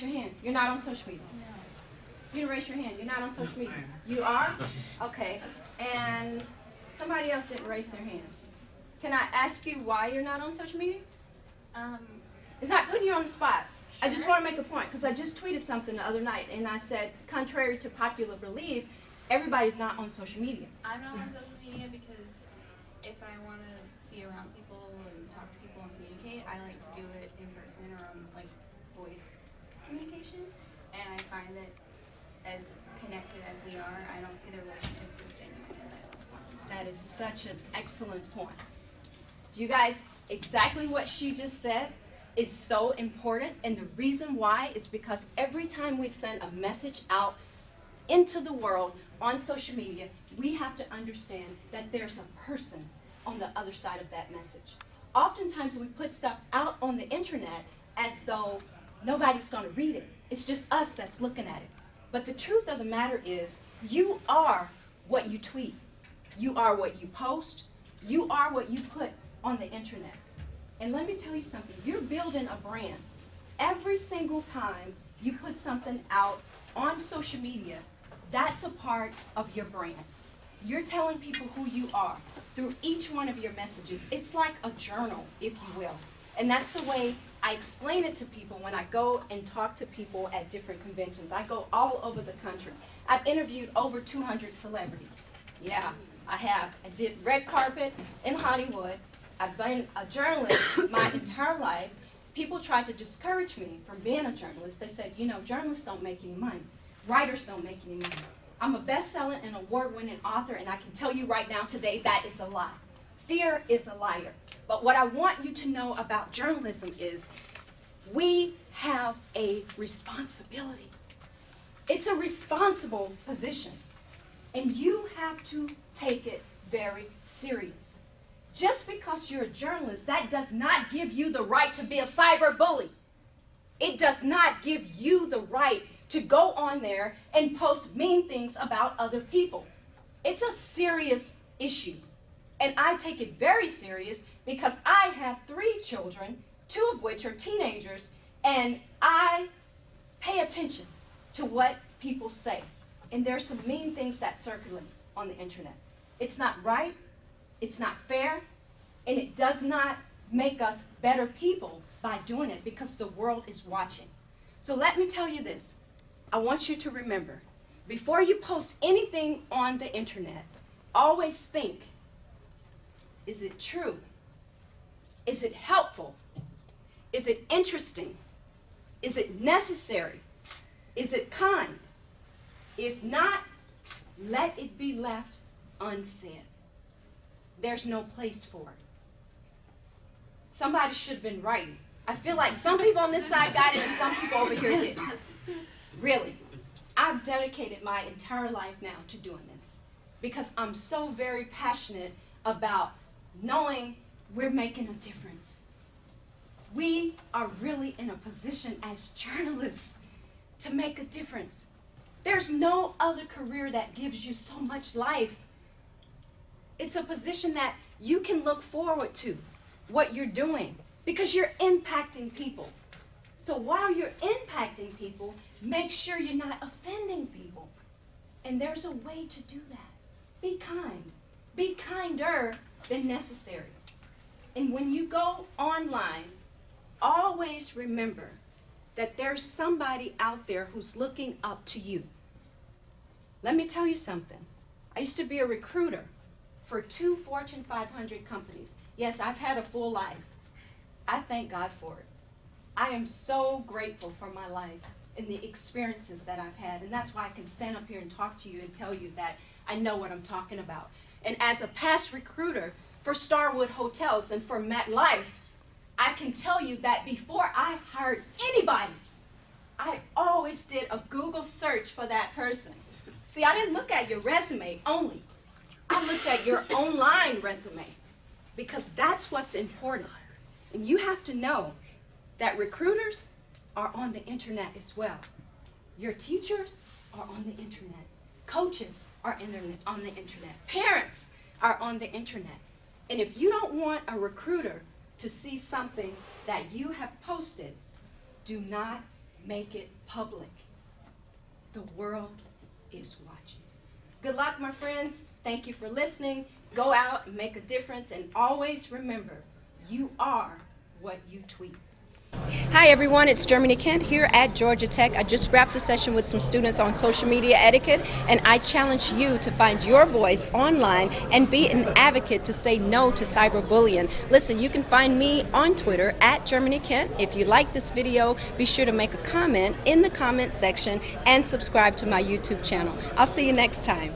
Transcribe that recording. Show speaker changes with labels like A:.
A: raise your hand. You're not on social media.
B: No.
A: You didn't raise your hand. You're not on social media. You are? Okay. And somebody else didn't raise their hand. Can I ask you why you're not on social media? It's not putting you on the spot. I just want to make a point, because I just tweeted something the other night, and I said, contrary to popular belief, everybody's not on social media.
B: I'm not on social media because if I want to be around people and talk to people and communicate, I like to do it in person or on like voice communication. And I find that as connected as we are, I don't see the relationships as genuine as I want.
A: That is such an excellent point. Do you guys, exactly what she just said is so important, and the reason why is because every time we send a message out into the world on social media, we have to understand that there's a person on the other side of that message. Oftentimes we put stuff out on the internet as though nobody's going to read it. It's just us that's looking at it. But the truth of the matter is, you are what you tweet. You are what you post. You are what you put on the internet. And let me tell you something, you're building a brand. Every single time you put something out on social media, that's a part of your brand. You're telling people who you are through each one of your messages. It's like a journal, if you will. And that's the way I explain it to people when I go and talk to people at different conventions. I go all over the country. I've interviewed over 200 celebrities. Yeah, I have. I did red carpet in Hollywood. I've been a journalist my entire life. People tried to discourage me from being a journalist. They said, you know, journalists don't make any money. Writers don't make any money. I'm a best-selling and award-winning author, and I can tell you right now today that is a lie. Fear is a liar. But what I want you to know about journalism is we have a responsibility. It's a responsible position, and you have to take it very serious. Just because you're a journalist, that does not give you the right to be a cyberbully. It does not give you the right to go on there and post mean things about other people. It's a serious issue. And I take it very serious because I have 3 children, 2 of which are teenagers, and I pay attention to what people say. And there's some mean things that circulate on the internet. It's not right, it's not fair, and it does not make us better people by doing it because the world is watching. So let me tell you this. I want you to remember, before you post anything on the internet, always think, is it true? Is it helpful? Is it interesting? Is it necessary? Is it kind? If not, let it be left unsaid. There's no place for it. Somebody should have been writing. I feel like some people on this side got it and some people over here didn't. Really. I've dedicated my entire life now to doing this because I'm so very passionate about knowing we're making a difference. We are really in a position as journalists to make a difference. There's no other career that gives you so much life. It's a position that you can look forward to, what you're doing, because you're impacting people. So while you're impacting people, make sure you're not offending people. And there's a way to do that. Be kind. Be kinder than necessary. And when you go online, always remember that there's somebody out there who's looking up to you. Let me tell you something. I used to be a recruiter for 2 Fortune 500 companies. Yes, I've had a full life. I thank God for it. I am so grateful for my life and the experiences that I've had, and that's why I can stand up here and talk to you and tell you that I know what I'm talking about. And as a past recruiter for Starwood Hotels and for MetLife, I can tell you that before I hired anybody, I always did a Google search for that person. See, I didn't look at your resume only. I looked at your online resume because that's what's important. And you have to know that recruiters are on the internet as well. Your teachers are on the internet. Coaches are on the internet. Parents are on the internet. And if you don't want a recruiter to see something that you have posted, do not make it public. The world is watching. Good luck, my friends. Thank you for listening. Go out and make a difference, and always remember, you are what you tweet. Hi everyone, it's Germany Kent here at Georgia Tech. I just wrapped a session with some students on social media etiquette, and I challenge you to find your voice online and be an advocate to say no to cyberbullying. Listen, you can find me on Twitter at Germany Kent. If you like this video, be sure to make a comment in the comment section and subscribe to my YouTube channel. I'll see you next time.